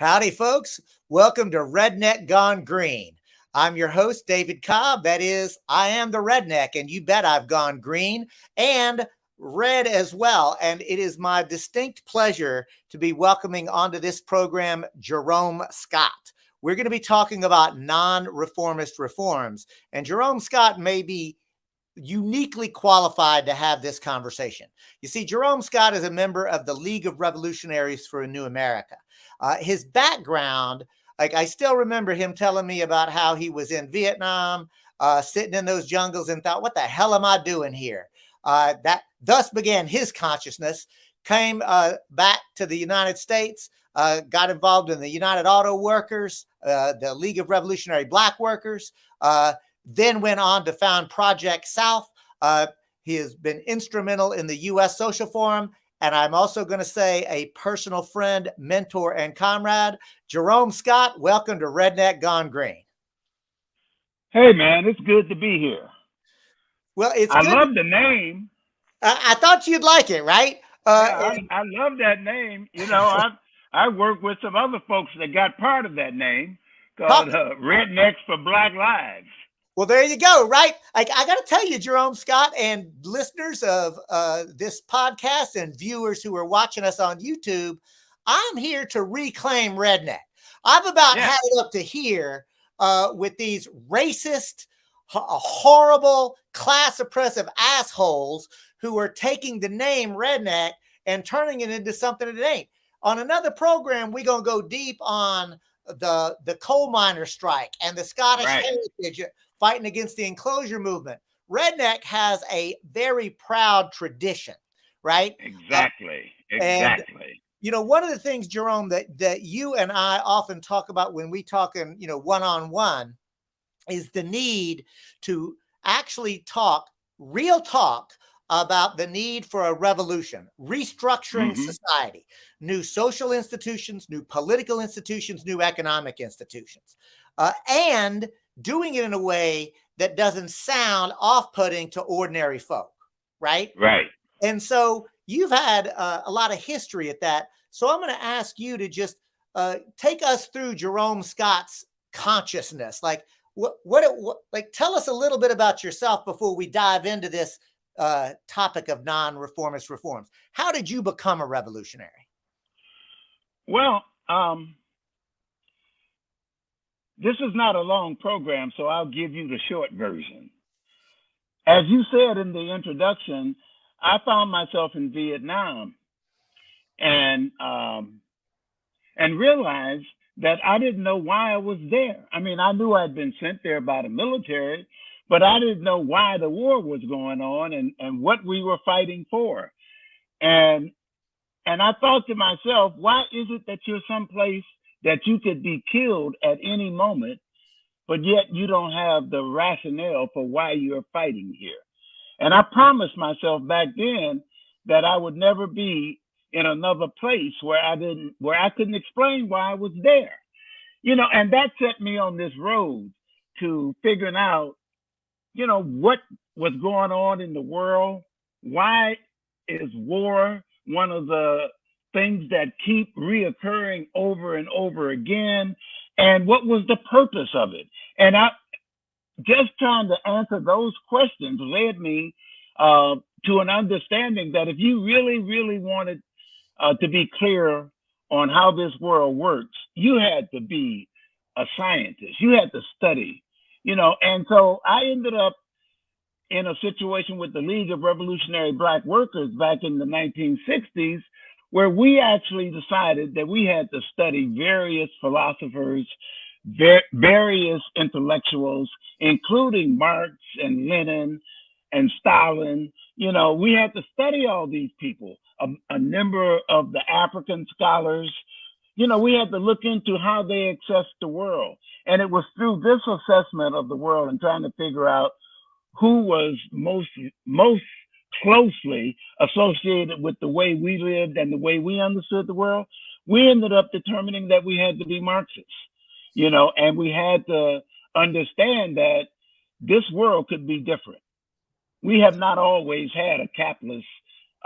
Howdy, folks. Welcome to Redneck Gone Green. I'm your host, David Cobb. That is, I am the redneck, and you bet I've gone green and red as well. And it is my distinct pleasure to be welcoming onto this program Jerome Scott. We're going to be talking about non-reformist reforms, and Jerome Scott may be uniquely qualified to have this conversation. You see, Jerome Scott is a member of the League of Revolutionaries for a New America. His background, like I still remember him telling me about how he was in Vietnam, sitting in those jungles and thought, what the hell am I doing here? That thus began his consciousness, came back to the United States, got involved in the United Auto Workers, the League of Revolutionary Black Workers, then went on to found Project South. He has been instrumental in the U.S. Social Forum, and I'm also going to say a personal friend, mentor, and comrade. Jerome Scott, welcome to Redneck Gone Green. Hey, man, it's good to be here. Well, it's I good. love the name. I thought you'd like it, right? Yeah, I love that name. You know, I work with some other folks that got part of that name called Rednecks for Black Lives. Well, there you go, right? I got to tell you, Jerome Scott, and listeners of this podcast and viewers who are watching us on YouTube, I'm here to reclaim redneck. I've about had it up to here with these racist, horrible, class oppressive assholes who are taking the name redneck and turning it into something that it ain't. On another program, we're going to go deep on the coal miner strike and the Scottish heritage fighting against the enclosure movement. Redneck has a very proud tradition, right? Exactly. And, you know, one of the things, Jerome, that you and I often talk about when we talk in, one-on-one is the need to actually talk, real talk, about the need for a revolution, restructuring society, new social institutions, new political institutions, new economic institutions, and doing it in a way that doesn't sound off-putting to ordinary folk, right? Right. And so you've had a lot of history at that. So I'm going to ask you to just take us through Jerome Scott's consciousness. Like, like, tell us a little bit about yourself before we dive into this topic of non-reformist reforms. How did you become a revolutionary? Well, this is not a long program, so I'll give you the short version. As you said in the introduction, I found myself in Vietnam and realized that I didn't know why I was there. I mean, I knew I'd been sent there by the military, but I didn't know why the war was going on and what we were fighting for. And I thought to myself, why is it that you're someplace that you could be killed at any moment, but yet you don't have the rationale for why you're fighting here? And I promised myself back then that I would never be in another place where I couldn't explain why I was there. You know, and that set me on this road to figuring out, you know, what was going on in the world. Why is war one of the things that keep reoccurring over and over again? And what was the purpose of it? And I just trying to answer those questions led me to an understanding that if you really, really wanted to be clear on how this world works, you had to be a scientist. You had to study, you know. And so I ended up in a situation with the League of Revolutionary Black Workers back in the 1960s, where we actually decided that we had to study various philosophers, various intellectuals, including Marx and Lenin and Stalin. You know, we had to study all these people, a number of the African scholars. You know, we had to look into how they accessed the world. And it was through this assessment of the world and trying to figure out who was most closely associated with the way we lived and the way we understood the world, we ended up determining that we had to be Marxists, you know, and we had to understand that this world could be different. We have not always had a capitalist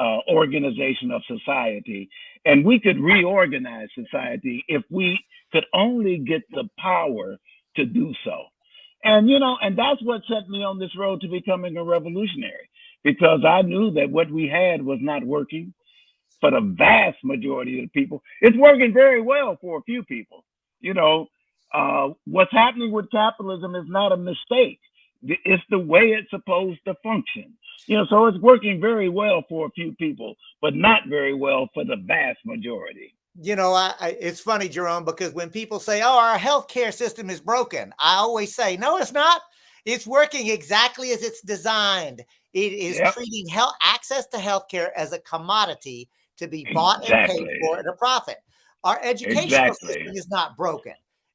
organization of society, and we could reorganize society if we could only get the power to do so. And that's what set me on this road to becoming a revolutionary, because I knew that what we had was not working for the vast majority of the people. It's working very well for a few people. What's happening with capitalism is not a mistake. It's the way it's supposed to function. So it's working very well for a few people, but not very well for the vast majority. It's funny, Jerome, because when people say, "Oh, our healthcare system is broken," I always say, "No, it's not. It's working exactly as it's designed. It is treating access to healthcare as a commodity to be bought and paid for at a profit. Our educational system is not broken.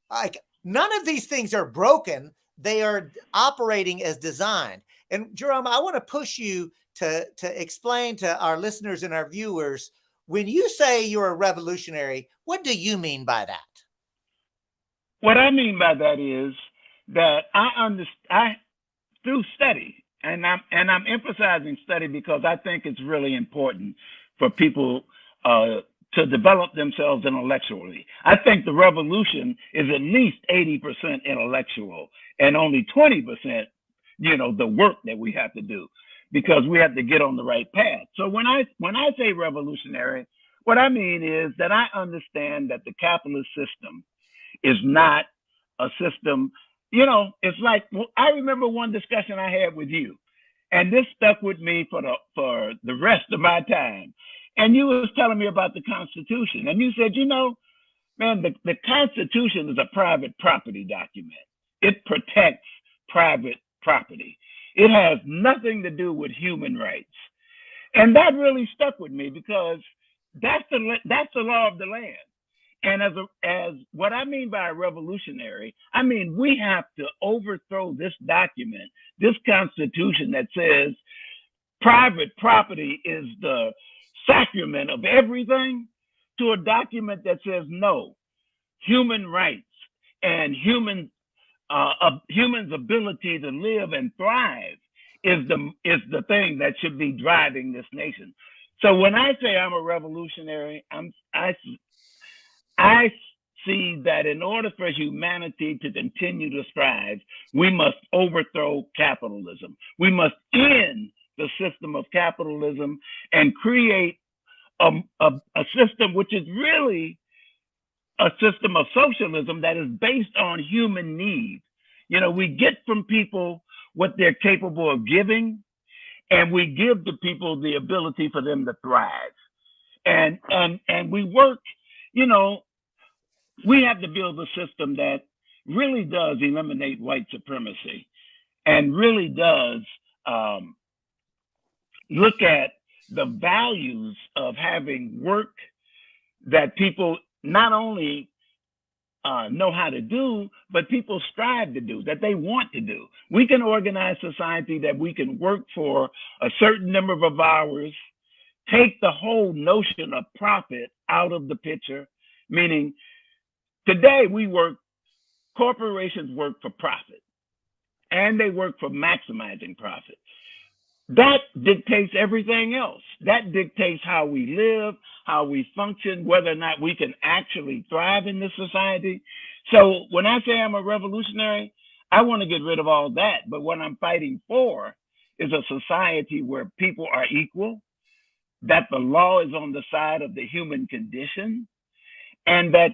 Like, none of these things are broken. They are operating as designed." And Jerome, I want to push you to explain to our listeners and our viewers, when you say you're a revolutionary, what do you mean by that? What I mean by that is that I through study, and I'm emphasizing study because I think it's really important for people to develop themselves intellectually. I think the revolution is at least 80% intellectual and only 20%, the work that we have to do, because we have to get on the right path. So when I say revolutionary, what I mean is that I understand that the capitalist system is not a system. It's like, I remember one discussion I had with you, and this stuck with me for the rest of my time. And you was telling me about the Constitution, and you said, man, the Constitution is a private property document. It protects private property. It has nothing to do with human rights. And that really stuck with me, because that's the law of the land. And as what I mean by a revolutionary, I mean we have to overthrow this document, this Constitution that says private property is the sacrament of everything, to a document that says no, human rights and humans' ability to live and thrive is the thing that should be driving this nation. So when I say I'm a revolutionary, I see that in order for humanity to continue to strive, we must overthrow capitalism. We must end the system of capitalism and create a system which is really a system of socialism that is based on human need. We get from people what they're capable of giving, and we give the people the ability for them to thrive. And we work, we have to build a system that really does eliminate white supremacy and really does look at the values of having work that people not only know how to do, but people strive to do, that they want to do. We can organize society that we can work for a certain number of hours, take the whole notion of profit out of the picture, meaning today corporations work for profit, and they work for maximizing profit. That dictates everything else. That dictates how we live, how we function, whether or not we can actually thrive in this society. So when I say I'm a revolutionary, I want to get rid of all that. But what I'm fighting for is a society where people are equal, that the law is on the side of the human condition, and that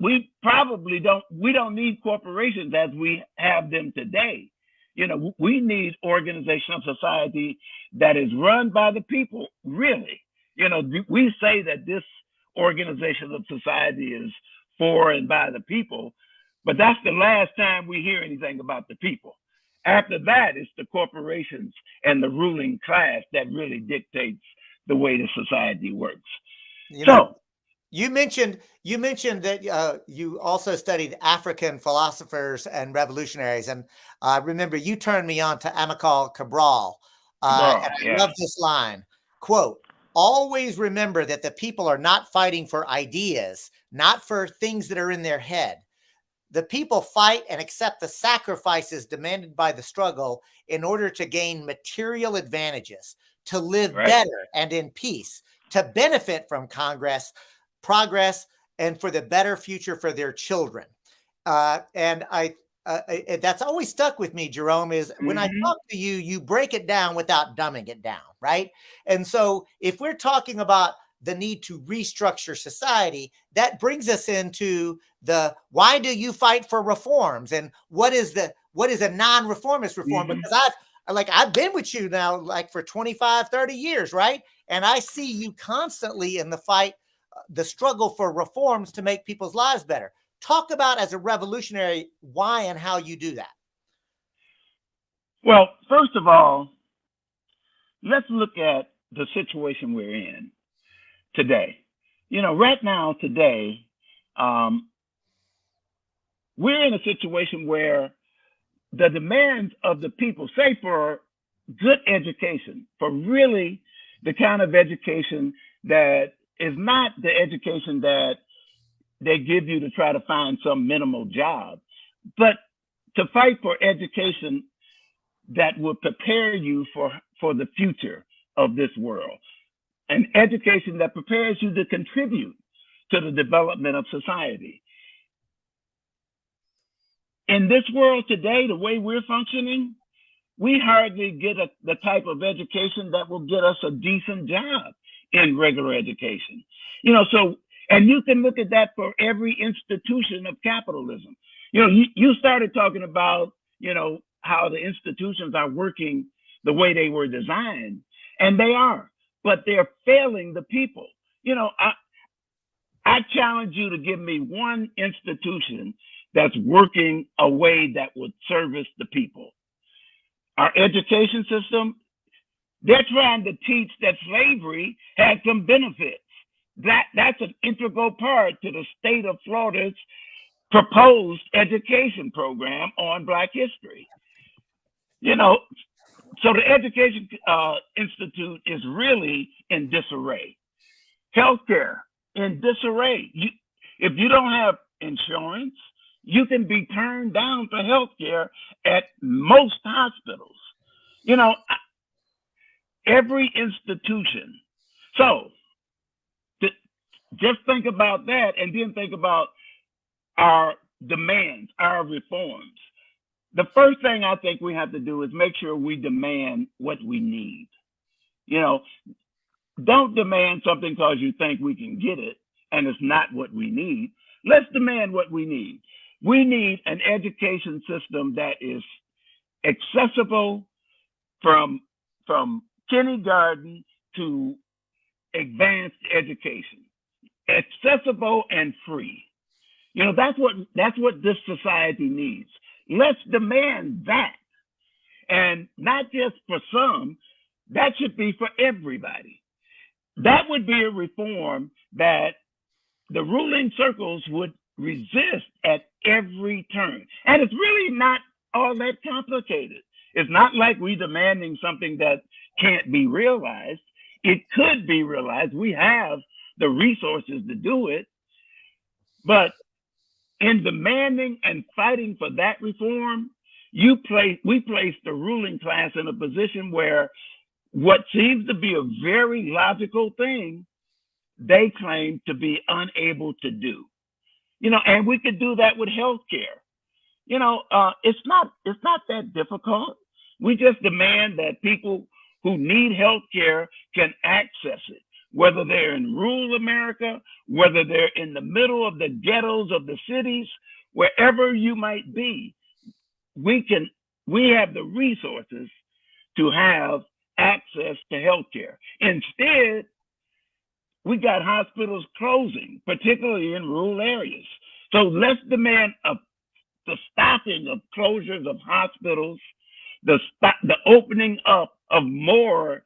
we probably don't need corporations as we have them today. We need organization of society that is run by the people, really. We say that this organization of society is for and by the people, but that's the last time we hear anything about the people. After that, it's the corporations and the ruling class that really dictates the way the society works. You mentioned that you also studied African philosophers and revolutionaries, and I remember you turned me on to Amilcar Cabral. And I love this line, quote, "Always remember that the people are not fighting for ideas, not for things that are in their head. The people fight and accept the sacrifices demanded by the struggle in order to gain material advantages, to live Right. better and in peace, to benefit from progress, and for the better future for their children. And that's always stuck with me, Jerome, is when I Mm-hmm. talk to you, you break it down without dumbing it down, right? And so if we're talking about the need to restructure society, that brings us into the why do you fight for reforms, and what is a non-reformist reform? Mm-hmm. Because I've been with you now like for 25, 30 years, right? And I see you constantly in the fight, the struggle for reforms to make people's lives better. Talk about, as a revolutionary, why and how you do that. Well, first of all, let's look at the situation we're in today. Right now, today, um, we're in a situation where the demands of the people, say for good education, for really the kind of education that is not the education that they give you to try to find some minimal job, but to fight for education that will prepare you for the future of this world, an education that prepares you to contribute to the development of society. In this world today, the way we're functioning, we hardly get the type of education that will get us a decent job in regular education. So, and you can look at that for every institution of capitalism. You started talking about, how the institutions are working the way they were designed, and they are, but they're failing the people. I challenge you to give me one institution that's working a way that would service the people. Our education system, they're trying to teach that slavery had some benefits. That's an integral part to the state of Florida's proposed education program on Black history. So the Education Institute is really in disarray. Healthcare in disarray. If you don't have insurance, you can be turned down for healthcare at most hospitals. Every institution. So just think about that, and then think about our demands, our reforms. The first thing I think we have to do is make sure we demand what we need. Don't demand something because you think we can get it and it's not what we need. Let's demand what we need. We need an education system that is accessible from kindergarten to advanced education, accessible and free. That's what this society needs. Let's demand that, and not just for some. That should be for everybody. That would be a reform that the ruling circles would resist at every turn. And it's really not all that complicated. It's not like we're demanding something that can't be realized. It could be realized. We have the resources to do it. But in demanding and fighting for that reform, we place the ruling class in a position where what seems to be a very logical thing, they claim to be unable to do. And we could do that with healthcare. It's not that difficult. We just demand that people who need healthcare can access it, whether they're in rural America, whether they're in the middle of the ghettos of the cities, wherever you might be. We have the resources to have access to healthcare. Instead, we got hospitals closing, particularly in rural areas. So let's demand the stopping of closures of hospitals, the opening up of more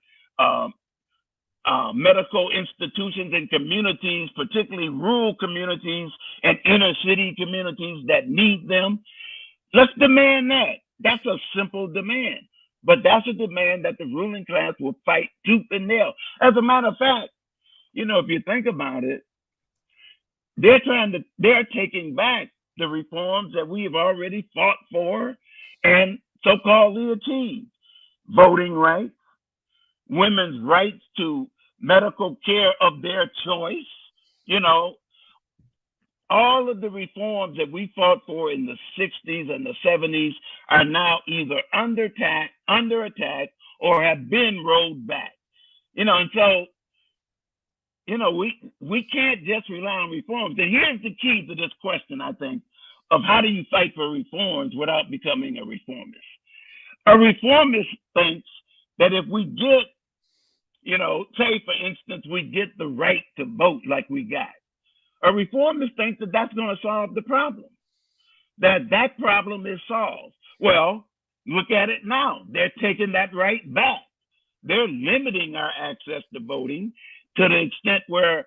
medical institutions in communities, particularly rural communities and inner city communities that need them. Let's demand that. That's a simple demand, but that's a demand that the ruling class will fight tooth and nail. As a matter of fact, if you think about it, they're taking back the reforms that we have already fought for and so-called achieved. Voting rights. women's rights to medical care of their choice. You know, all of the reforms that we fought for in the 60s and the 70s are now either under attack, or have been rolled back. You know, and so, you know, we can't just rely on reforms. And here's the key to this question, I think, of how do you fight for reforms without becoming a reformist? A reformist thinks that if we get, you know, say, for instance, we get the right to vote like we got, a reformist thinks that that's going to solve the problem, that problem is solved. Well, look at it now. They're taking that right back. They're limiting our access to voting to the extent where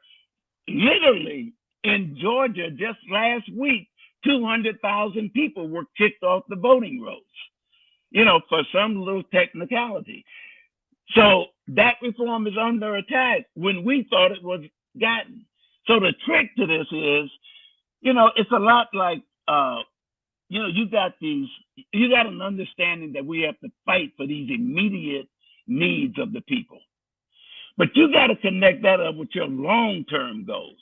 literally in Georgia just last week, 200,000 people were kicked off the voting rolls, you know, for some little technicality. So that reform is under attack when we thought it was gotten. So the trick to this is, you know, it's a lot like, you know, you got an understanding that we have to fight for these immediate needs of the people. But you got to connect that up with your long-term goals.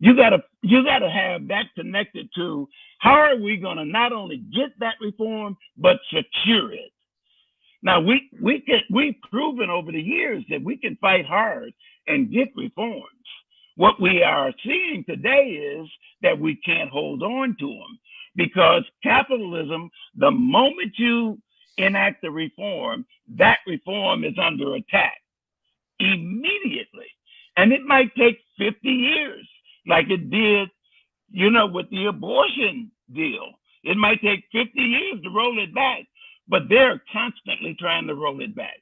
You got to have that connected to how are we going to not only get that reform, but secure it. Now, we've proven over the years that we can fight hard and get reforms. What we are seeing today is that we can't hold on to them because capitalism, the moment you enact the reform, that reform is under attack immediately. And it might take 50 years, like it did, you know, with the abortion deal. It might take 50 years to roll it back, but they're constantly trying to roll it back.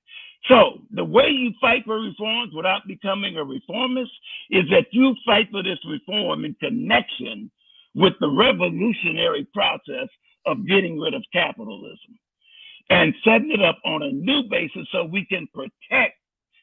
So the way you fight for reforms without becoming a reformist is that you fight for this reform in connection with the revolutionary process of getting rid of capitalism and setting it up on a new basis so we can protect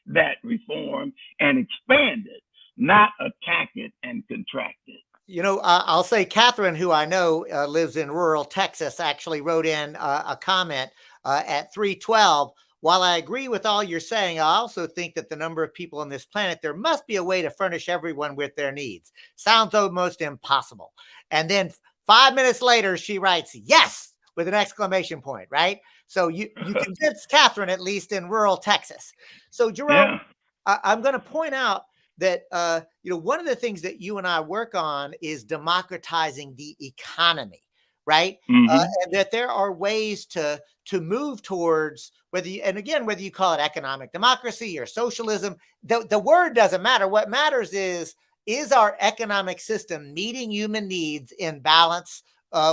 that reform and expand it, not attack it and contract it. You know, I'll say Catherine, who I know lives in rural Texas, actually wrote in a comment at 312. While I agree with all you're saying, I also think that the number of people on this planet, there must be a way to furnish everyone with their needs. Sounds almost impossible. And then 5 minutes later, she writes, yes, with an exclamation point, right? So you convinced Catherine, at least in rural Texas. So Jerome, I'm going to point out that, you know, one of the things that you and I work on is democratizing the economy, right? And that there are ways to move towards whether you call it economic democracy or socialism, the word doesn't matter. What matters is our economic system meeting human needs in balance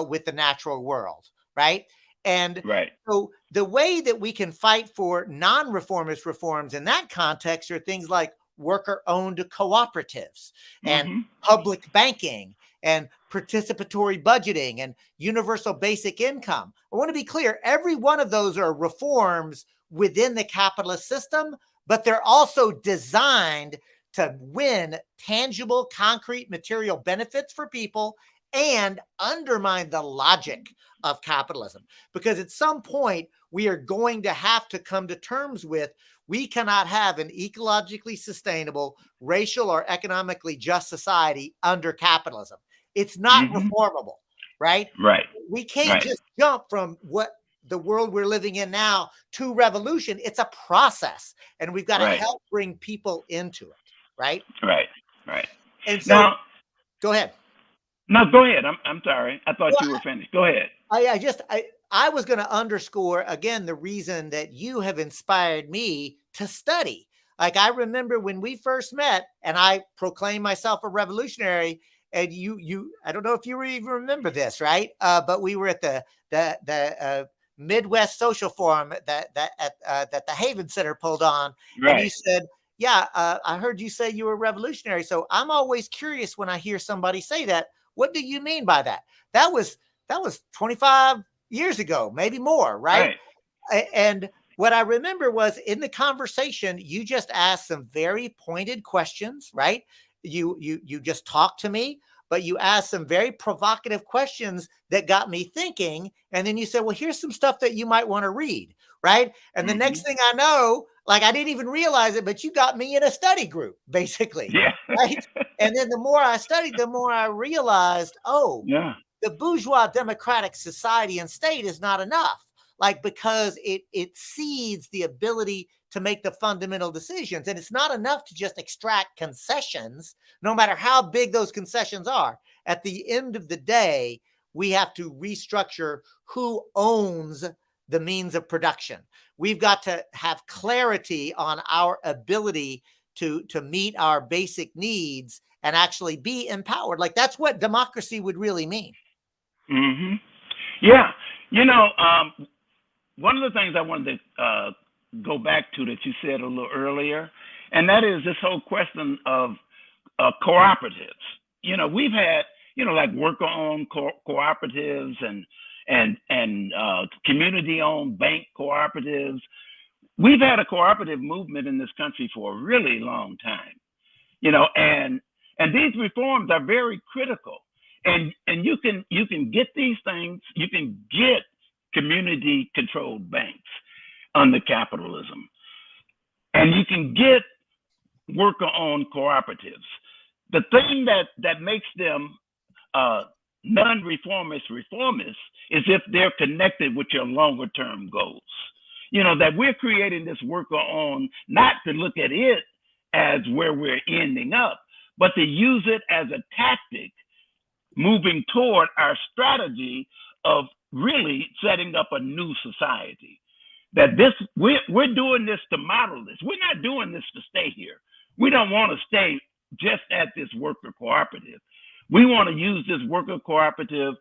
with the natural world, right? And so the way that we can fight for non-reformist reforms in that context are things like worker-owned cooperatives and public banking and participatory budgeting and universal basic income. I want to be clear, every one of those are reforms within the capitalist system, but they're also designed to win tangible, concrete material benefits for people and undermine the logic of capitalism. Because at some point, we are going to have to come to terms with we cannot have an ecologically sustainable, racial or economically just society under capitalism. It's not reformable, right? Right. We can't just jump from what the world we're living in now to revolution. It's a process, and we've got to help bring people into it, right? Right. And so, now, go ahead. No, go ahead. I'm sorry. I thought you were finished. Go ahead. I was going to underscore again the reason that you have inspired me to study. Like I remember when we first met, and I proclaimed myself a revolutionary. And you, I don't know if you even remember this, right? But we were at the Midwest Social Forum that the Haven Center pulled on, and you said, "Yeah, I heard you say you were a revolutionary." So I'm always curious when I hear somebody say that. What do you mean by that? That was 25 years ago, maybe more, right? And what I remember was in the conversation, you just asked some very pointed questions, right? You just talked to me, but you asked some very provocative questions that got me thinking. And then you said, well, here's some stuff that you might want to read, right? And the next thing I know, Like I didn't even realize it, but you got me in a study group, basically, Yeah. right? And then the more I studied, the more I realized, oh, Yeah. the bourgeois democratic society and state is not enough. Like because it cedes the ability to make the fundamental decisions. And it's not enough to just extract concessions, no matter how big those concessions are. At the end of the day, we have to restructure who owns the means of production. We've got to have clarity on our ability to meet our basic needs and actually be empowered. Like that's what democracy would really mean. Mm-hmm. Yeah. You know, one of the things I wanted to go back to that you said a little earlier, and that is this whole question of cooperatives. You know, we've had, you know, like worker-owned cooperatives and community-owned bank cooperatives. We've had a cooperative movement in this country for a really long time. You know, and these reforms are very critical. And you can get these things. You can get community-controlled banks under capitalism, and you can get worker-owned cooperatives. The thing that makes them non-reformist reformists is if they're connected with your longer-term goals. You know, that we're creating this worker-owned, not to look at it as where we're ending up, but to use it as a tactic moving toward our strategy of really setting up a new society. That we're doing this to model this. We're not doing this to stay here. We don't want to stay just at this worker cooperative. We want to use this worker cooperative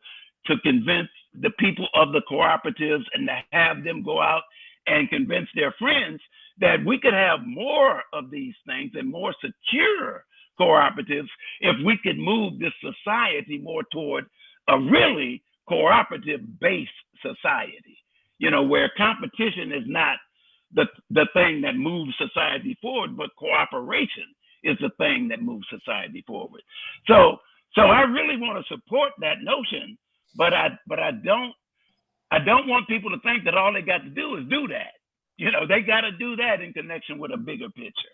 to convince the people of the cooperatives and to have them go out and convince their friends that we could have more of these things and more secure cooperatives if we could move this society more toward a really cooperative-based society, you know, where competition is not the thing that moves society forward, but cooperation is the thing that moves society forward. So I really want to support that notion, but I don't want people to think that all they got to do is do that. You know, they got to do that in connection with a bigger picture.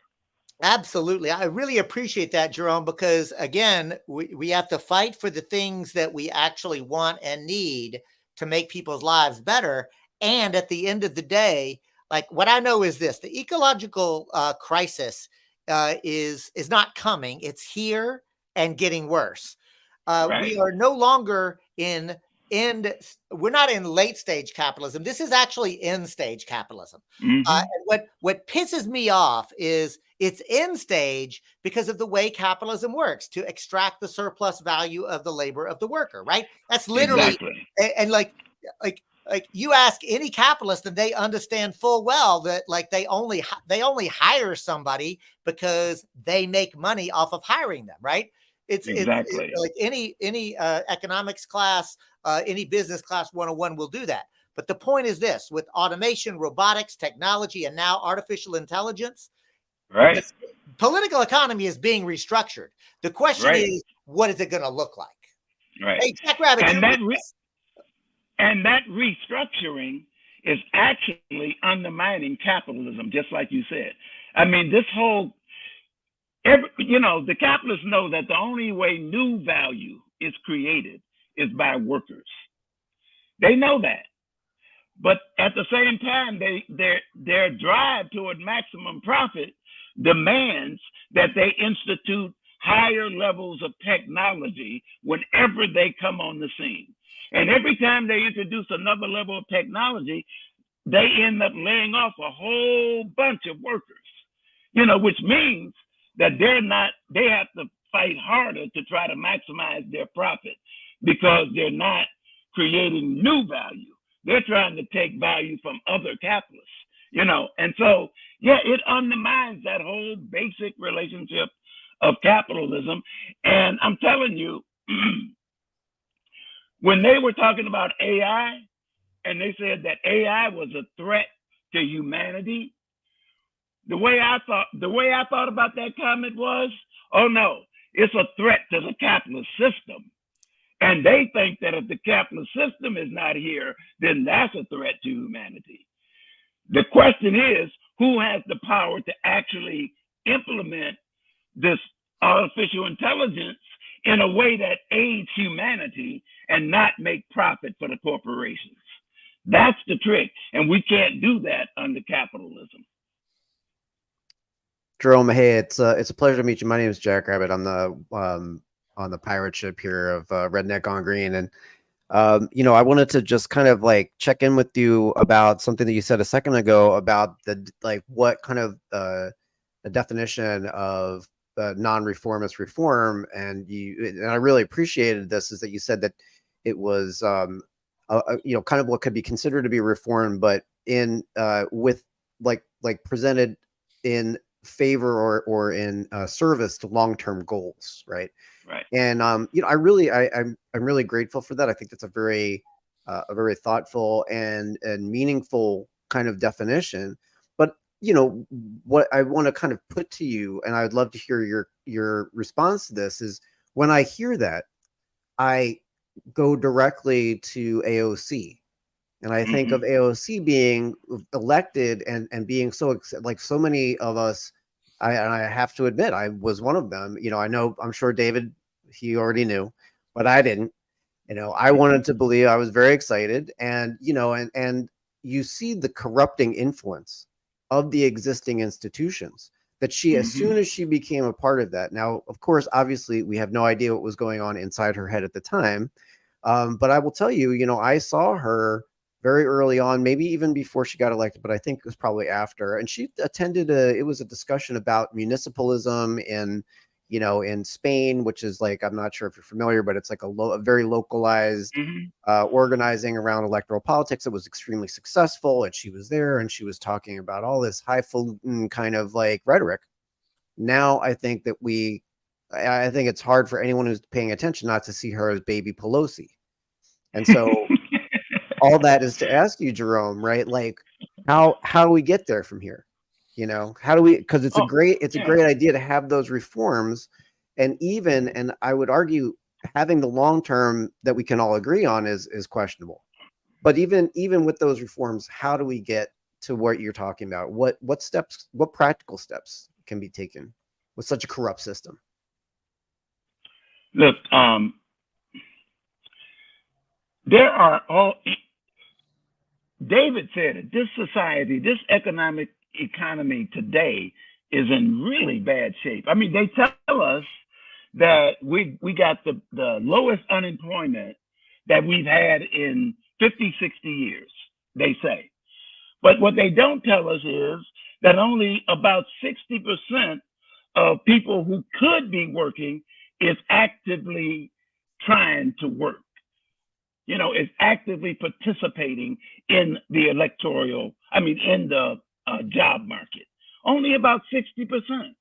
Absolutely. I really appreciate that, Jerome, because again, we have to fight for the things that we actually want and need to make people's lives better. And at the end of the day, like what I know is this, the ecological crisis is not coming. It's here and getting worse. Right. We are no longer we're not in late stage capitalism. This is actually end stage capitalism. Mm-hmm. And what pisses me off is it's end stage because of the way capitalism works to extract the surplus value of the labor of the worker, right? That's literally, exactly. And like you ask any capitalist and they understand full well that like they only hire somebody because they make money off of hiring them, right? It's like any economics class, any business class 101 will do that. But the point is this: with automation, robotics, technology, and now artificial intelligence, right? The political economy is being restructured. The question is, what is it going to look like? Right. Hey, Jack Rabbit, and that restructuring is actually undermining capitalism, just like you said. I mean, this whole the capitalists know that the only way new value is created is by workers. They know that. But at the same time, their drive toward maximum profit demands that they institute higher levels of technology whenever they come on the scene. And every time they introduce another level of technology, they end up laying off a whole bunch of workers, which means that they have to fight harder to try to maximize their profit because they're not creating new value. They're trying to take value from other capitalists, and so, it undermines that whole basic relationship of capitalism. And I'm telling you, when they were talking about AI and they said that AI was a threat to humanity, the way I thought about that comment was, oh no, it's a threat to the capitalist system. And they think that if the capitalist system is not here, then that's a threat to humanity. The question is, who has the power to actually implement this artificial intelligence in a way that aids humanity and not make profit for the corporations. That's the trick, and we can't do that under capitalism. Jerome, hey, it's a pleasure to meet you. My name is Jack Rabbit. I'm on the pirate ship here of Redneck Gone Green, and I wanted to just kind of like check in with you about something that you said a second ago about what kind of the definition of non-reformist reform, and I really appreciated this, is that you said that it was kind of what could be considered to be reform, but in with like presented in favor or in service to long-term goals, right? Right. And I'm really grateful for that. I think that's a very thoughtful and meaningful kind of definition. But what I want to kind of put to you, and I'd love to hear your response to this, is when I hear that, I go directly to AOC. And I think of AOC being elected and being so many of us. I have to admit, I was one of them. I'm sure David, he already knew, but I didn't. I wanted to believe. I was very excited, and and you see the corrupting influence of the existing institutions that she, as soon as she became a part of that. Now, of course, obviously, we have no idea what was going on inside her head at the time, but I will tell you, I saw her very early on, maybe even before she got elected, but I think it was probably after. And she attended it was a discussion about municipalism in Spain, which is like, I'm not sure if you're familiar, but it's like a very localized organizing around electoral politics that was extremely successful. And she was there and she was talking about all this highfalutin kind of like rhetoric. Now I think it's hard for anyone who's paying attention not to see her as baby Pelosi. And so all that is to ask you, Jerome, right? Like, how do we get there from here? How do we? Because it's a great idea to have those reforms, and I would argue having the long term that we can all agree on is questionable. But even with those reforms, how do we get to what you're talking about? What practical steps can be taken with such a corrupt system? Look, there are David said it, this society, this economy today is in really bad shape. I mean, they tell us that we got the lowest unemployment that we've had in 50, 60 years, they say. But what they don't tell us is that only about 60% of people who could be working is actively trying to work. Is actively participating in the in the job market. Only about 60%.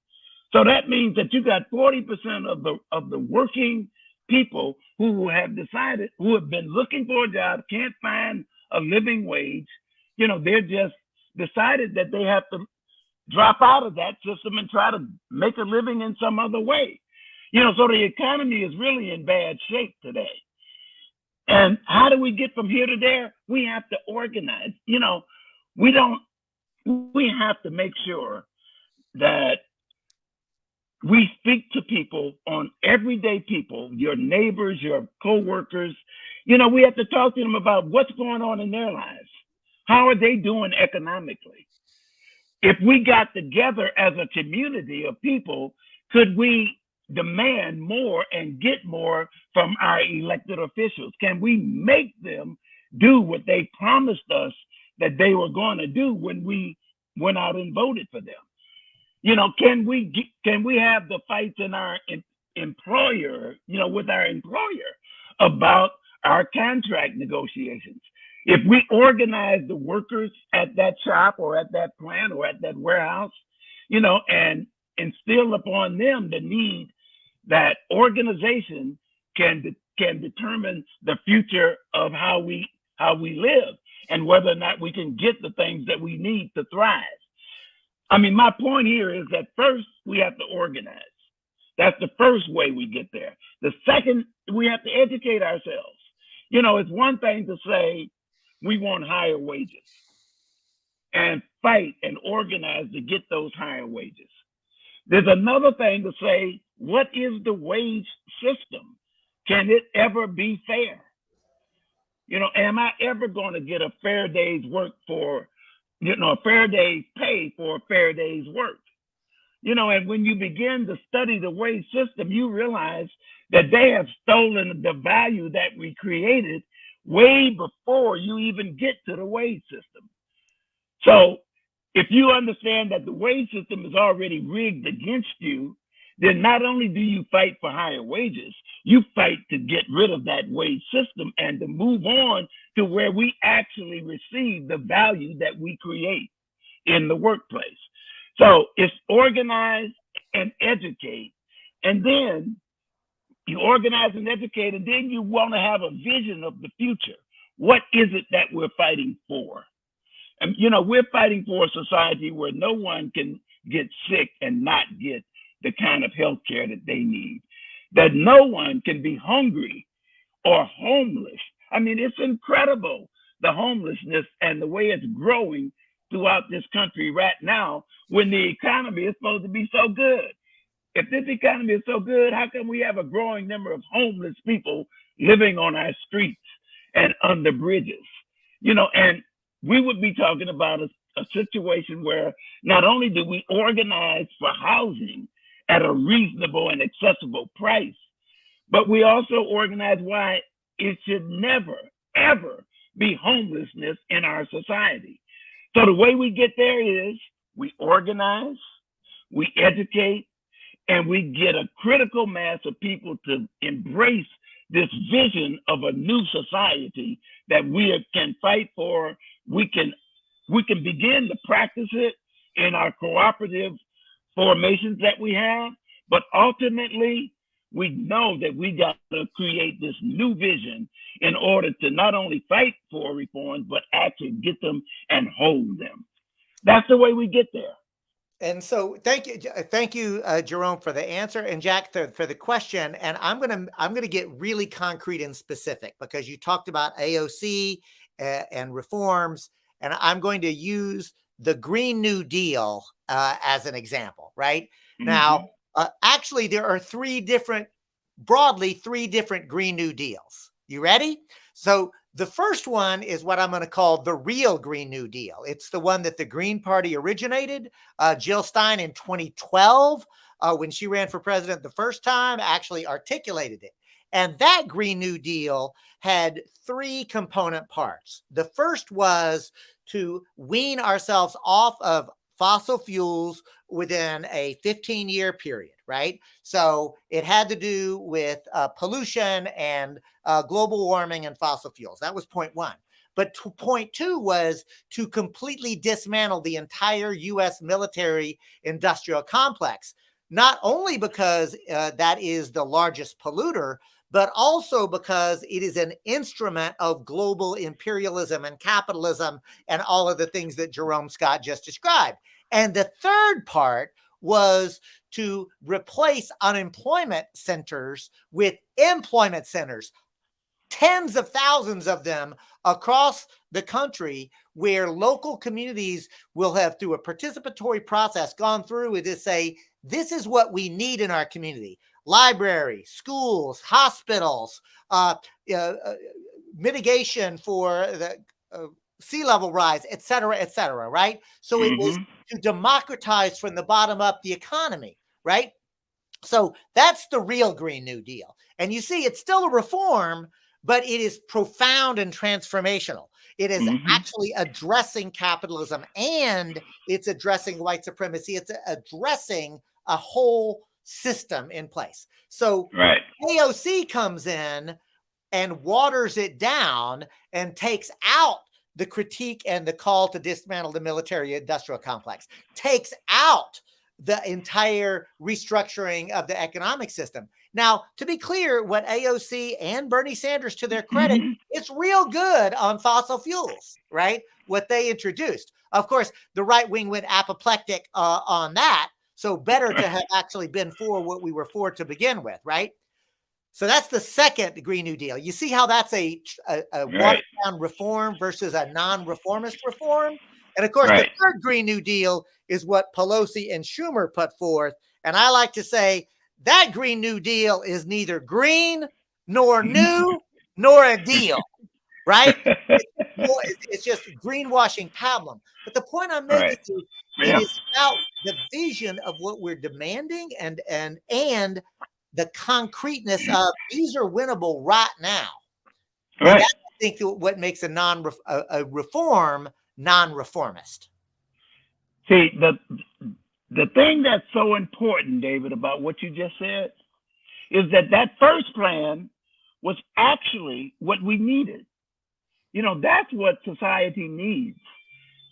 So that means that you got 40% of the working people who have been looking for a job, can't find a living wage. They're just decided that they have to drop out of that system and try to make a living in some other way. So the economy is really in bad shape today. And how do we get from here to there? We have to organize. We have to make sure that we speak to people, on everyday people, your neighbors, your coworkers. We have to talk to them about what's going on in their lives. How are they doing economically? If we got together as a community of people, could we demand more and get more from our elected officials? Can we make them do what they promised us that they were going to do when we went out and voted for them? Can we have the fights in our employer, with our employer about our contract negotiations? If we organize the workers at that shop or at that plant or at that warehouse, and instill upon them the need that organization can determine the future of how we live and whether or not we can get the things that we need to thrive. I mean, my point here is that first we have to organize. That's the first way we get there. The second, we have to educate ourselves. It's one thing to say we want higher wages. and fight and organize to get those higher wages. There's another thing to say, what is the wage system? Can it ever be fair? Am I ever going to get a fair day's work for, a fair day's pay for a fair day's work? And when you begin to study the wage system, you realize that they have stolen the value that we created way before you even get to the wage system. So if you understand that the wage system is already rigged against you, then not only do you fight for higher wages, you fight to get rid of that wage system and to move on to where we actually receive the value that we create in the workplace. So it's organize and educate, and then you organize and educate, and then you want to have a vision of the future. What is it that we're fighting for? And, we're fighting for a society where no one can get sick and not get the kind of health care that they need, that no one can be hungry or homeless. I mean, it's incredible, the homelessness and the way it's growing throughout this country right now when the economy is supposed to be so good. If this economy is so good, how come we have a growing number of homeless people living on our streets and under bridges? And we would be talking about a situation where not only do we organize for housing at a reasonable and accessible price, but we also organize why it should never, ever be homelessness in our society. So the way we get there is we organize, we educate, and we get a critical mass of people to embrace this vision of a new society that we can fight for. We can begin to practice it in our cooperative formations that we have, but ultimately we know that we got to create this new vision in order to not only fight for reforms, but actually get them and hold them. That's the way we get there. And so, thank you, Jerome, for the answer, and Jack for the question. And I'm gonna get really concrete and specific because you talked about AOC and reforms, and I'm going to use the Green New Deal as an example. Right now, actually, there are broadly three different Green New Deals. You ready? So the first one is what I'm going to call the real Green New Deal. It's the one that the Green Party originated. Jill Stein in 2012, when she ran for president the first time, actually articulated it. And that Green New Deal had three component parts. The first was to wean ourselves off of fossil fuels within a 15-year period, right? So it had to do with pollution and global warming and fossil fuels. That was point one. But point two was to completely dismantle the entire U.S. military industrial complex, not only because that is the largest polluter, but also because it is an instrument of global imperialism and capitalism and all of the things that Jerome Scott just described. And the third part was to replace unemployment centers with employment centers, tens of thousands of them across the country, where local communities will have, through a participatory process, gone through and to say, this is what we need in our community. Libraries, schools, hospitals, mitigation for the sea level rise, et cetera, right? So it was to democratize from the bottom up the economy, right? So that's the real Green New Deal. And you see, it's still a reform, but it is profound and transformational. It is actually addressing capitalism, and it's addressing white supremacy. It's addressing a whole system in place. So AOC comes in and waters it down and takes out the critique and the call to dismantle the military industrial complex, takes out the entire restructuring of the economic system. Now, to be clear, what AOC and Bernie Sanders, to their credit, it's real good on fossil fuels, right? What they introduced. Of course, the right wing went apoplectic on that. So better to have actually been for what we were for to begin with, right? So that's the second Green New Deal. You see how that's a watered down reform versus a non-reformist reform? And of course, Right. the third Green New Deal is what Pelosi and Schumer put forth. And I like to say that Green New Deal is neither green nor new nor a deal, right? It's just greenwashing pablum. But the point I'm making Right. is it Yeah. is about the vision of what we're demanding and the concreteness of these are winnable right now. And Right. that's, I think, what makes a reform non-reformist. See, the thing that's so important, David, about what you just said is that first plan was actually what we needed. You know, that's what society needs.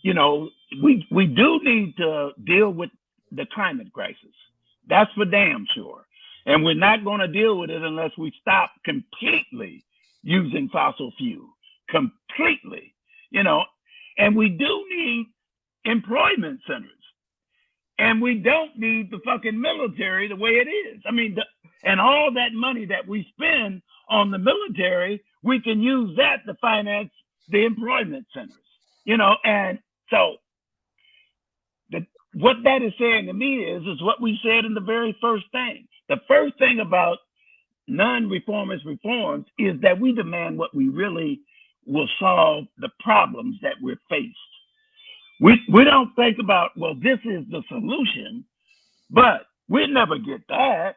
You know, we do need to deal with the climate crisis. That's for damn sure. And we're not going to deal with it unless we stop completely using fossil fuel. Completely. You know, and we do need employment centers. And we don't need the fucking military the way it is. I mean, and all that money that we spend on the military, we can use that to finance the employment centers, you know. And so what that is saying to me is what we said in the very first thing. The first thing about non-reformist reforms is that we demand what we really will solve the problems that we're faced. We don't think about, well, this is the solution, but we'll never get that.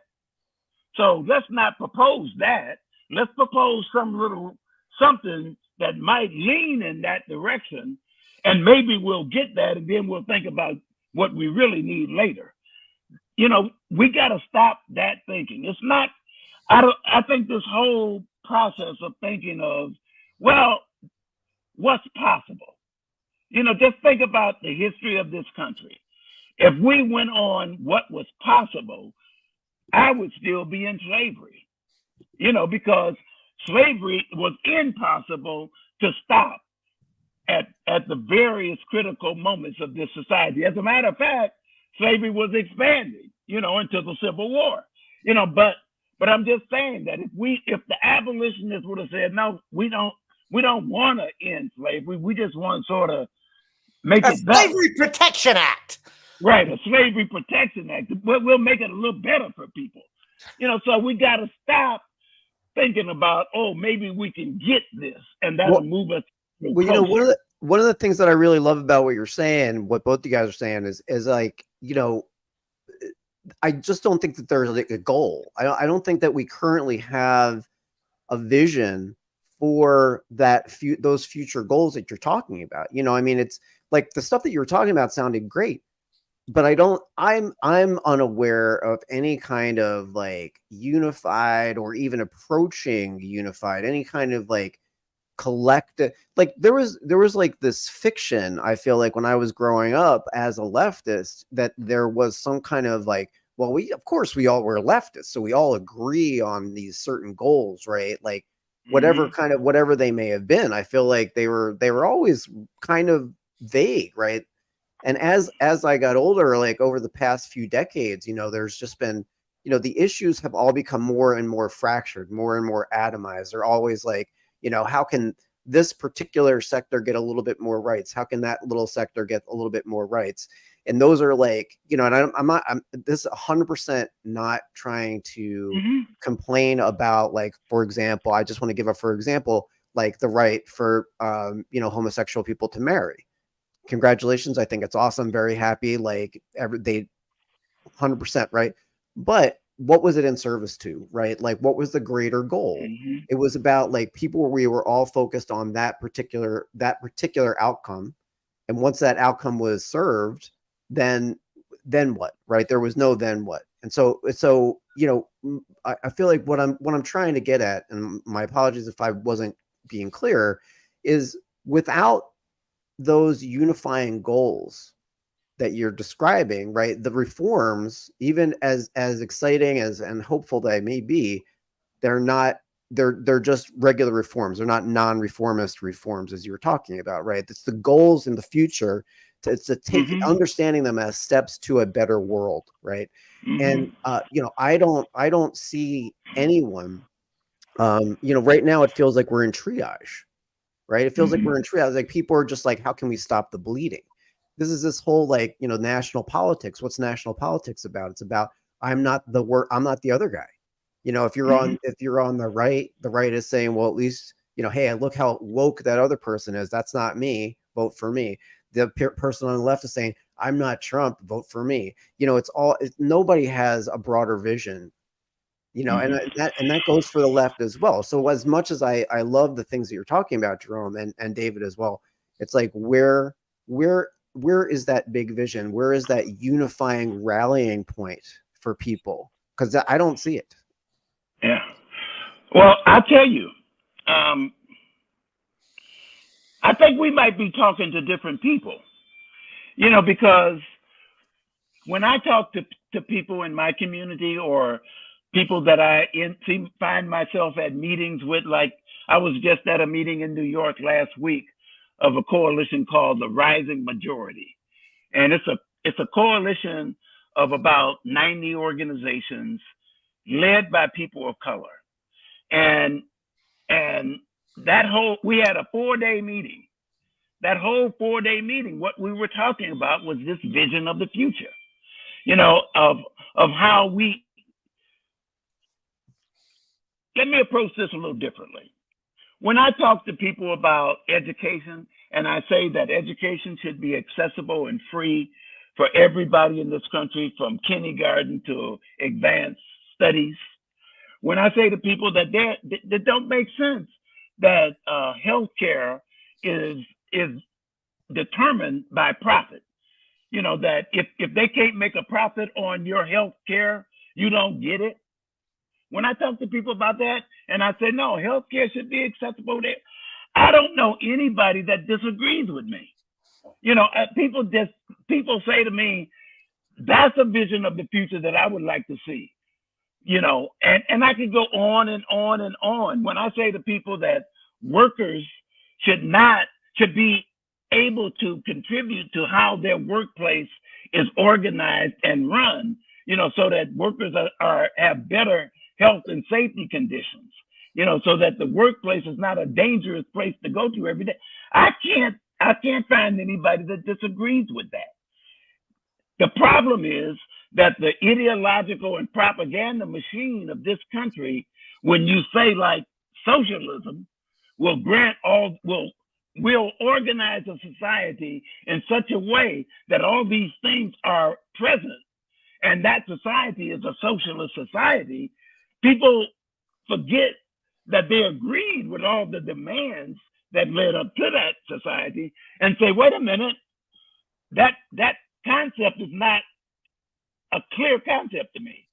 So let's not propose that. Let's propose something that might lean in that direction, and maybe we'll get that, and then we'll think about what we really need later. You know, we got to stop that thinking. It's not, I think this whole process of thinking of, well, what's possible? You know, just think about the history of this country. If we went on what was possible, I would still be in slavery, you know, because slavery was impossible to stop at the various critical moments of this society. As a matter of fact, slavery was expanding, you know, until the Civil War, you know, but I'm just saying that if the abolitionists would have said, no, we don't want to end slavery, we just want to sort of make it better. Slavery Protection Act. Right, a Slavery Protection Act. We'll make it a little better for people. You know, so we got to stop thinking about, oh, maybe we can get this, and that'll move us. Well, you know, one of the things that I really love about what you're saying, what both you guys are saying, is like, you know, I just don't think that there's like a goal. I don't think that we currently have a vision for those future goals that you're talking about. You know, I mean, it's like the stuff that you were talking about sounded great, but I'm unaware of any kind of like unified or even approaching unified, any kind of like collective, like there was like this fiction, I feel like, when I was growing up as a leftist, that there was some kind of like, well, we all were leftists, so we all agree on these certain goals, right? Like whatever they may have been. I feel like they were always kind of vague, right? And as I got older, like over the past few decades, you know, there's just been, you know, the issues have all become more and more fractured, more and more atomized. They're always like, you know, how can this particular sector get a little bit more rights? How can that little sector get a little bit more rights? And those are like, you know, and I'm this 100% not trying to complain about, like, for example, I just want to give for example, like the right for, you know, homosexual people to marry. Congratulations. I think it's awesome. Very happy. Like they 100%. Right. But what was it in service to, right? Like, what was the greater goal? It was about like we were all focused on that particular outcome. And once that outcome was served, then what, right? There was no then what. And so, you know, I feel like what I'm trying to get at, and my apologies if I wasn't being clear, is without those unifying goals that you're describing, right? The reforms, even as exciting and hopeful they may be, they're just regular reforms. They're not non-reformist reforms, as you were talking about, right? It's the goals in the future to take understanding them as steps to a better world, right? And you know, I don't see anyone. You know, right now it feels like we're in triage, right? It feels like we're in triage. Like people are just like, how can we stop the bleeding? this whole like, national politics. What's national politics about? It's about I'm not the other guy. If you're on the right is saying, well, at least, hey, look how woke that other person is. That's not me. Vote for me. The person on the left is saying, I'm not Trump. Vote for me. Nobody has a broader vision. And that goes for the left as well. So as much as I love the things that you're talking about, Jerome, and David as well, it's like where is that big vision? Where is that unifying rallying point for people? Because I don't see it. Yeah. Well, I'll tell you, I think we might be talking to different people, because when I talk to people in my community or people that I find myself at meetings with, like I was just at a meeting in New York last week of a coalition called the Rising Majority. And it's a coalition of about 90 organizations led by people of color. And we had a 4-day meeting. That whole 4-day meeting, what we were talking about was this vision of the future, of how let me approach this a little differently. When I talk to people about education, and I say that education should be accessible and free for everybody in this country, from kindergarten to advanced studies. When I say to people that don't make sense that healthcare is determined by profit, that if they can't make a profit on your healthcare, you don't get it. When I talk to people about that, and I say, no, healthcare should be accessible there, I don't know anybody that disagrees with me. People say to me, that's a vision of the future that I would like to see. And I could go on and on and on. When I say to people that workers should be able to contribute to how their workplace is organized and run, so that workers have better health and safety conditions, so that the workplace is not a dangerous place to go to every day. I can't find anybody that disagrees with that. The problem is that the ideological and propaganda machine of this country, when you say like socialism, will organize a society in such a way that all these things are present, and that society is a socialist society. People forget that they agreed with all the demands that led up to that society, and say, wait a minute, that concept is not a clear concept to me.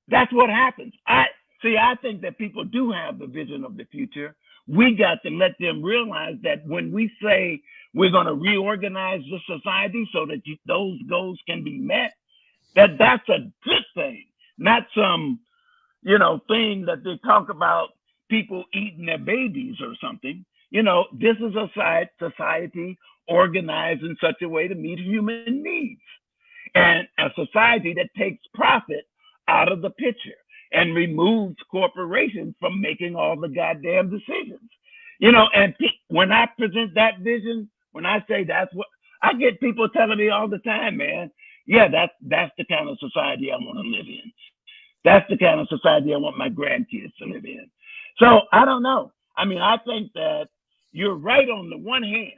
That's what happens. I think that people do have the vision of the future. We got to let them realize that when we say we're going to reorganize the society so that those goals can be met, that's a good thing, not some, thing that they talk about people eating their babies or something. This is a society organized in such a way to meet human needs, and a society that takes profit out of the picture and removes corporations from making all the goddamn decisions. And when I present that vision, when I say that's what, I get people telling me all the time, man, yeah, that's the kind of society I want to live in. That's the kind of society I want my grandkids to live in. So I don't know. I mean, I think that you're right on the one hand,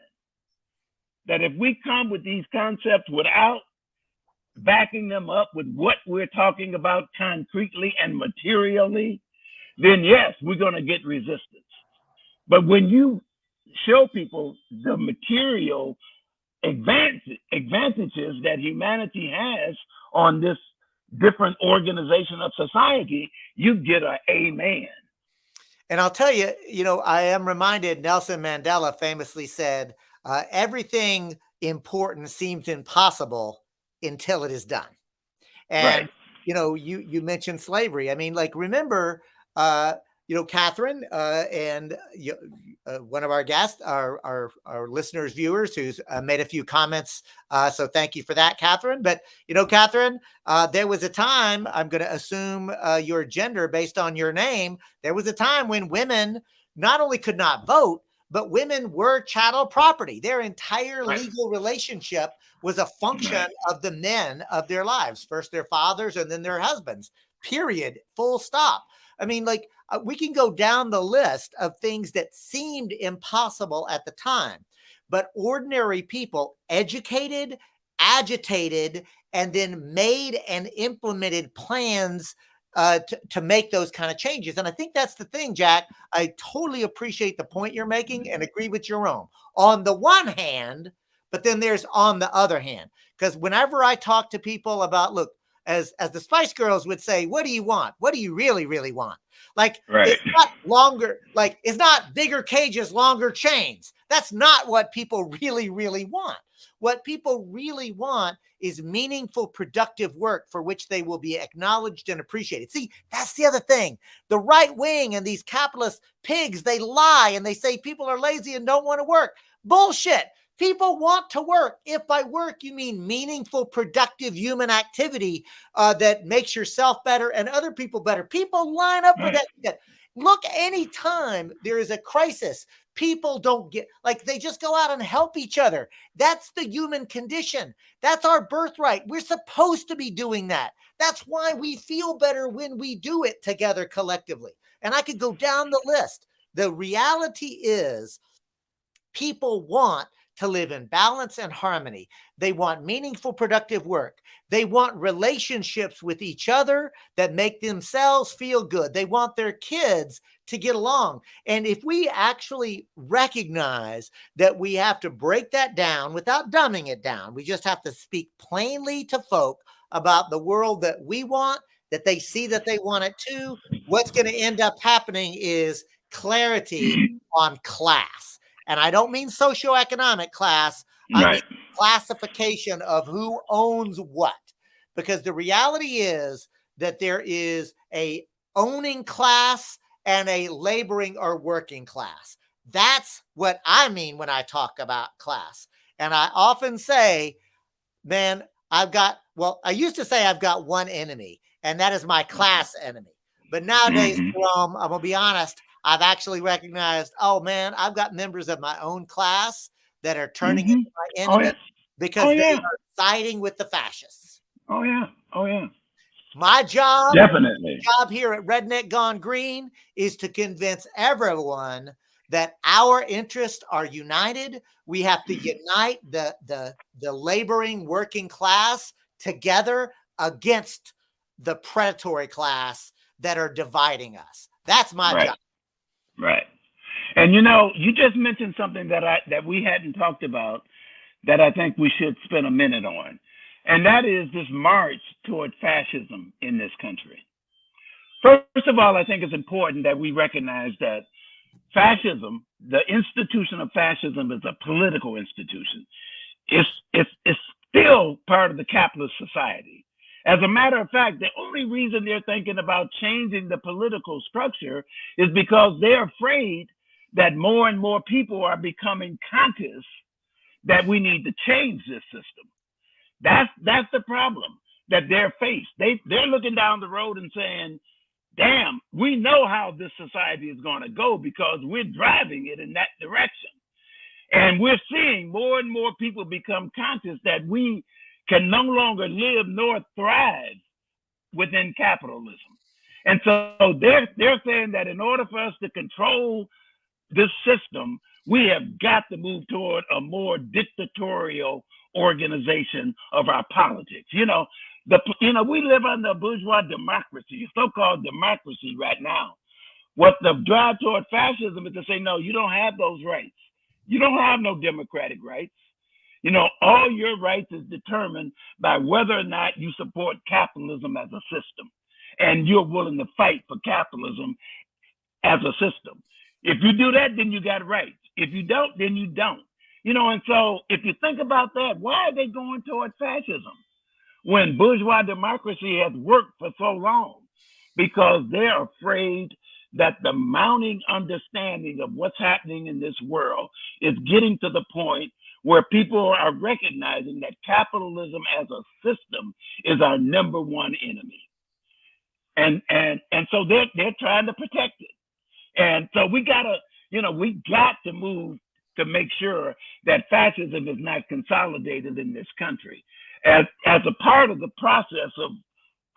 that if we come with these concepts without backing them up with what we're talking about concretely and materially, then yes, we're going to get resistance. But when you show people the material advantages that humanity has on this different organization of society, you get an amen. And I'll tell you, I am reminded Nelson Mandela famously said, everything important seems impossible until it is done. And, right. You mentioned slavery. I mean, like, remember, Catherine and one of our guests, our listeners, viewers, who's made a few comments. So thank you for that, Catherine. But, Catherine, there was a time, I'm going to assume your gender based on your name. There was a time when women not only could not vote, but women were chattel property. Their entire Right. legal relationship was a function Right. of the men of their lives, first their fathers and then their husbands, period, full stop. I mean, like, we can go down the list of things that seemed impossible at the time, but ordinary people, educated, agitated, and then made and implemented plans to make those kind of changes. And I think that's the thing, Jack. I totally appreciate the point you're making and agree with Jerome on the one hand, but then there's on the other hand. Because whenever I talk to people about, look, as the Spice Girls would say, what do you want? What do you really, really want? Like, Right. it's not longer, like, it's not bigger cages, longer chains. That's not what people really, really want. What people really want is meaningful, productive work for which they will be acknowledged and appreciated. See, that's the other thing. The right wing and these capitalist pigs, they lie and they say people are lazy and don't want to work. Bullshit. People want to work. If by work you mean meaningful, productive human activity that makes yourself better and other people better, people line up for that. Look, anytime there is a crisis, people don't get, like, they just go out and help each other. That's the human condition. That's our birthright. We're supposed to be doing that. That's why we feel better when we do it together collectively. And I could go down the list. The reality is people want to live in balance and harmony. They want meaningful, productive work. They want relationships with each other that make themselves feel good. They want their kids to get along. And if we actually recognize that we have to break that down without dumbing it down, we just have to speak plainly to folk about the world that we want, that they see that they want it too, what's going to end up happening is clarity on class. And I don't mean socioeconomic class. I mean classification of who owns what. Because the reality is that there is a owning class and a laboring or working class. That's what I mean when I talk about class. And I often say, man, I used to say I've got one enemy, and that is my class enemy. But nowadays, Jerome, I'm going to be honest, I've actually recognized, oh man, I've got members of my own class that are turning into my enemy because they are siding with the fascists. Oh yeah. Oh yeah. My job, definitely. Here at Redneck Gone Green is to convince everyone that our interests are united. We have to unite the laboring working class together against the predatory class that are dividing us. That's my job. Right. And you just mentioned something that we hadn't talked about that I think we should spend a minute on. And that is this march toward fascism in this country. First of all, I think it's important that we recognize that fascism, the institution of fascism, is a political institution. It's still part of the capitalist society. As a matter of fact, the only reason they're thinking about changing the political structure is because they're afraid that more and more people are becoming conscious that we need to change this system. That's the problem that they're faced. They're looking down the road and saying, damn, we know how this society is going to go because we're driving it in that direction. And we're seeing more and more people become conscious that we can no longer live nor thrive within capitalism. And so they're saying that in order for us to control this system, we have got to move toward a more dictatorial organization of our politics. We live under a bourgeois democracy, a so-called democracy right now. What the drive toward fascism is to say, no, you don't have those rights. You don't have no democratic rights. All your rights is determined by whether or not you support capitalism as a system. And you're willing to fight for capitalism as a system. If you do that, then you got rights. If you don't, then you don't. And so if you think about that, why are they going toward fascism when bourgeois democracy has worked for so long? Because they're afraid that the mounting understanding of what's happening in this world is getting to the point where people are recognizing that capitalism as a system is our number one enemy. And so they're trying to protect it. And so we gotta, We got to move to make sure that fascism is not consolidated in this country. As a part of the process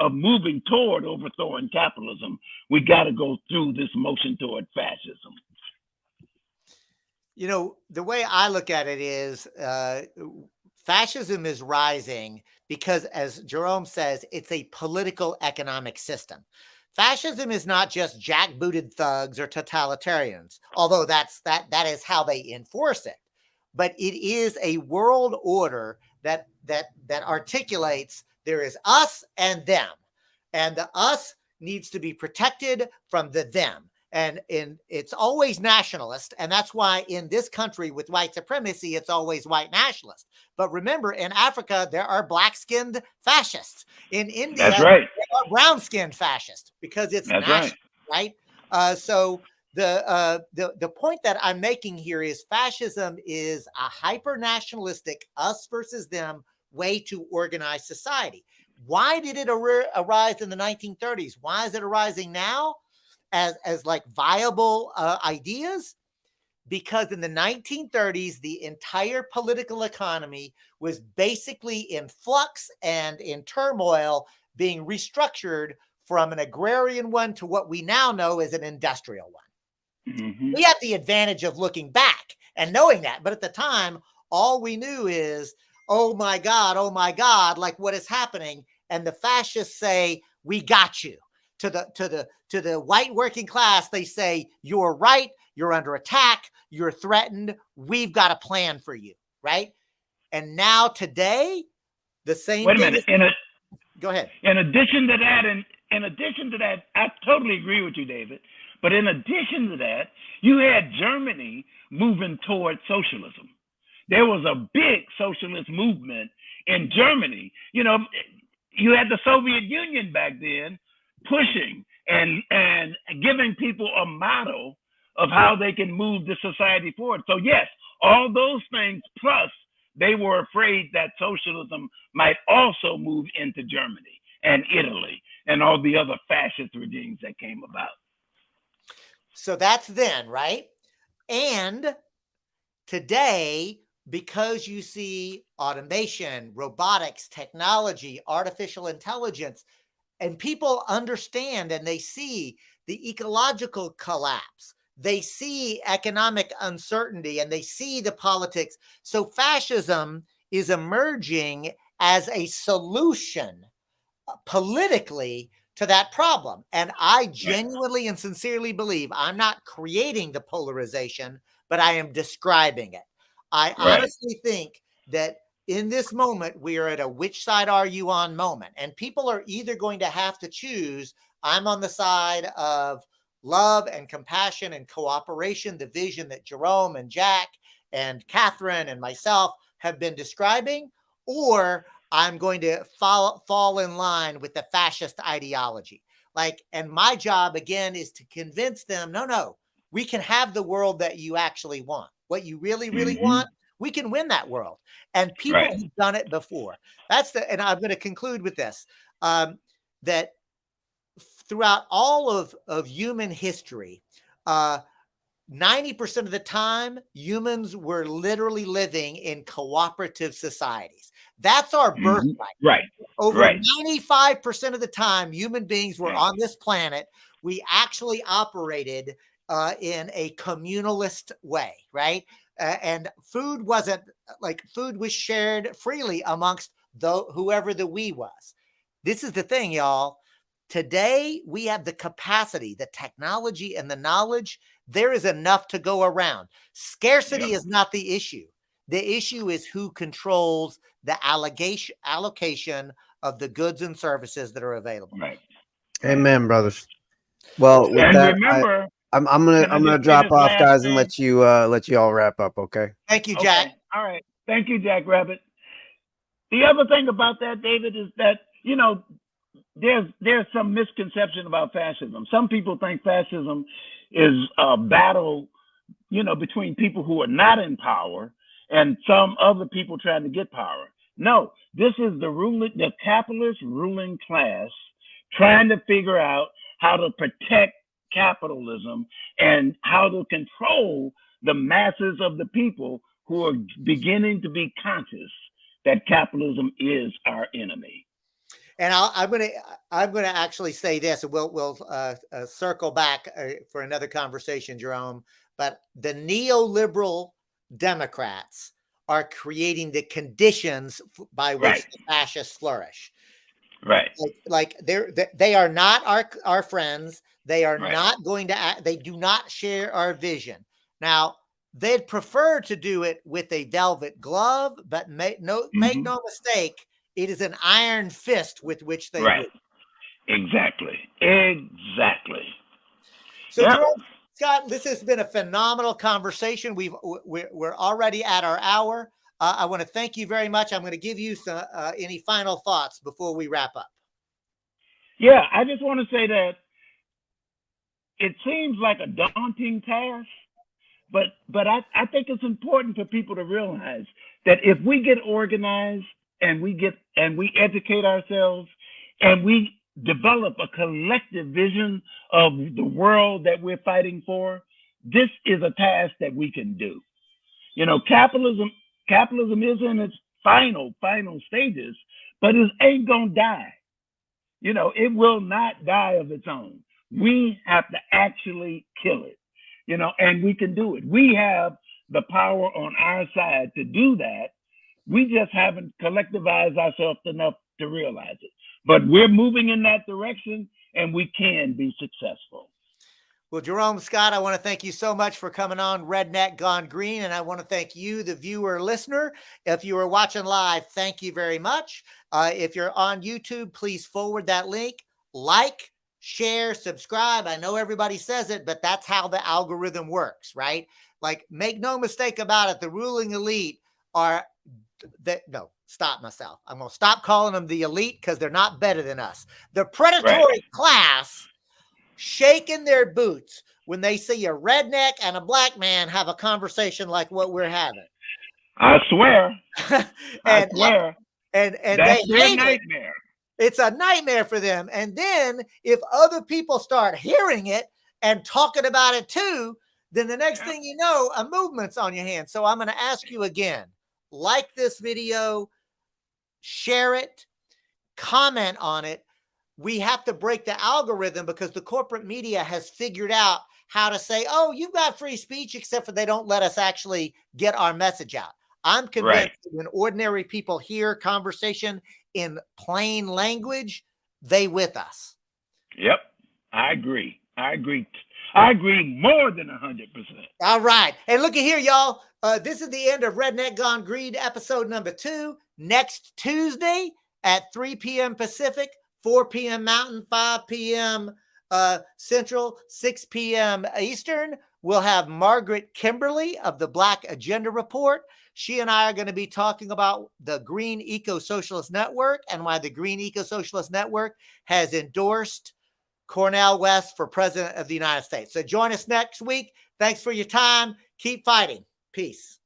of moving toward overthrowing capitalism, we got to go through this motion toward fascism. The way I look at it is fascism is rising because, as Jerome says, it's a political economic system. Fascism is not just jackbooted thugs or totalitarians, although that is how they enforce it. But it is a world order that articulates there is us and them, and the us needs to be protected from the them. And it's always nationalist. And that's why in this country with white supremacy, it's always white nationalist. But remember, in Africa, there are black-skinned fascists. In India, that's right, there are brown-skinned fascists because it's that's national, right? So the point that I'm making here is fascism is a hyper-nationalistic us versus them way to organize society. Why did it arise in the 1930s? Why is it arising now as like viable ideas? Because in the 1930s, the entire political economy was basically in flux and in turmoil, being restructured from an agrarian one to what we now know as an industrial one. Mm-hmm. We have the advantage of looking back and knowing that. But at the time, all we knew is, oh my God, like what is happening? And the fascists say, we got you. To the white working class, they say, you're right, you're under attack, you're threatened, we've got a plan for you, right? And now today, the same Wait a minute. Go ahead. In addition to that, I totally agree with you, David. But in addition to that, you had Germany moving toward socialism. There was a big socialist movement in Germany. You had the Soviet Union back then pushing and giving people a model of how they can move the society forward. So yes, all those things, plus they were afraid that socialism might also move into Germany and Italy and all the other fascist regimes that came about. So that's then, right? And today, because you see automation, robotics, technology, artificial intelligence, and people understand and they see the ecological collapse, they see economic uncertainty, and they see the politics. So fascism is emerging as a solution politically to that problem. And I genuinely and sincerely believe I'm not creating the polarization, but I am describing it. I honestly think that in this moment, we are at a which side are you on moment. And people are either going to have to choose, I'm on the side of love and compassion and cooperation, the vision that Jerome and Jack and Catherine and myself have been describing, or I'm going to fall in line with the fascist ideology. And my job, again, is to convince them, no, we can have the world that you actually want. What you really, really want, we can win that world. And people who've done it before. And I'm going to conclude with this, that throughout all of human history, 90% of the time, humans were literally living in cooperative societies. That's our birthright. Right. Over 95% of the time, human beings were on this planet. We actually operated in a communalist way, right? And food was shared freely amongst whoever the we was. This is the thing, y'all. Today, we have the capacity, the technology, and the knowledge. There is enough to go around. Scarcity is not the issue. The issue is who controls the allocation of the goods and services that are available. Right. Amen, brothers. Well, with and that, remember, I'm gonna drop off, guys, and let you all wrap up. Okay. Thank you, Jack. Okay. All right. Thank you, Jack Rabbit. The other thing about that, David, is that there's some misconception about fascism. Some people think fascism is a battle, between people who are not in power and some other people trying to get power. No, this is the capitalist ruling class trying to figure out how to protect capitalism and how to control the masses of the people who are beginning to be conscious that capitalism is our enemy. And I'm gonna actually say this, and we'll circle back for another conversation, Jerome. But the neoliberal Democrats are creating the conditions by which the fascists flourish. Right. Like they are not our friends. They are not going to act. They do not share our vision. Now, they'd prefer to do it with a velvet glove, but make no mistake, it is an iron fist with which they rule. Exactly. So, Jerome, Scott, this has been a phenomenal conversation. We're already at our hour. I want to thank you very much. I'm going to give you some any final thoughts before we wrap up. Yeah, I just want to say that it seems like a daunting task, but I think it's important for people to realize that if we get organized and we educate ourselves and we develop a collective vision of the world that we're fighting for, this is a task that we can do. You know, capitalism is in its final stages, but it ain't gonna die. You know, it will not die of its own. We have to actually kill it, you know, and we can do it. We have the power on our side to do that. We just haven't collectivized ourselves enough to realize it. But we're moving in that direction, and we can be successful. Well, Jerome, Scott, I want to thank you so much for coming on Redneck Gone Green, and I want to thank you, the viewer, listener. If you are watching live, thank you very much. If you're on YouTube, please forward that link, like, share, subscribe. I know everybody says it, but that's how the algorithm works, right? Like, make no mistake about it, the ruling elite are no, stop myself. I'm going to stop calling them the elite because they're not better than us. The predatory class shaking their boots when they see a redneck and a black man have a conversation like what we're having. I swear. I swear. And that's they their nightmare. It's a nightmare for them. And then if other people start hearing it and talking about it too, then the next thing you know, a movement's on your hands. So I'm going to ask you again, like this video, share it, comment on it. We have to break the algorithm because the corporate media has figured out how to say, oh, you've got free speech, except for they don't let us actually get our message out. I'm convinced that when ordinary people hear conversation in plain language, they with us. Yep. I agree more than 100%. All right. And look at here, y'all. This is the end of Redneck Gone Green, episode number 2. Next Tuesday at 3 p.m. Pacific, 4 p.m. Mountain, 5 p.m. Central, 6 p.m. Eastern. We'll have Margaret Kimberly of the Black Agenda Report. She and I are going to be talking about the Green Eco-Socialist Network and why the Green Eco-Socialist Network has endorsed Cornel West for President of the United States. So join us next week. Thanks for your time. Keep fighting. Peace.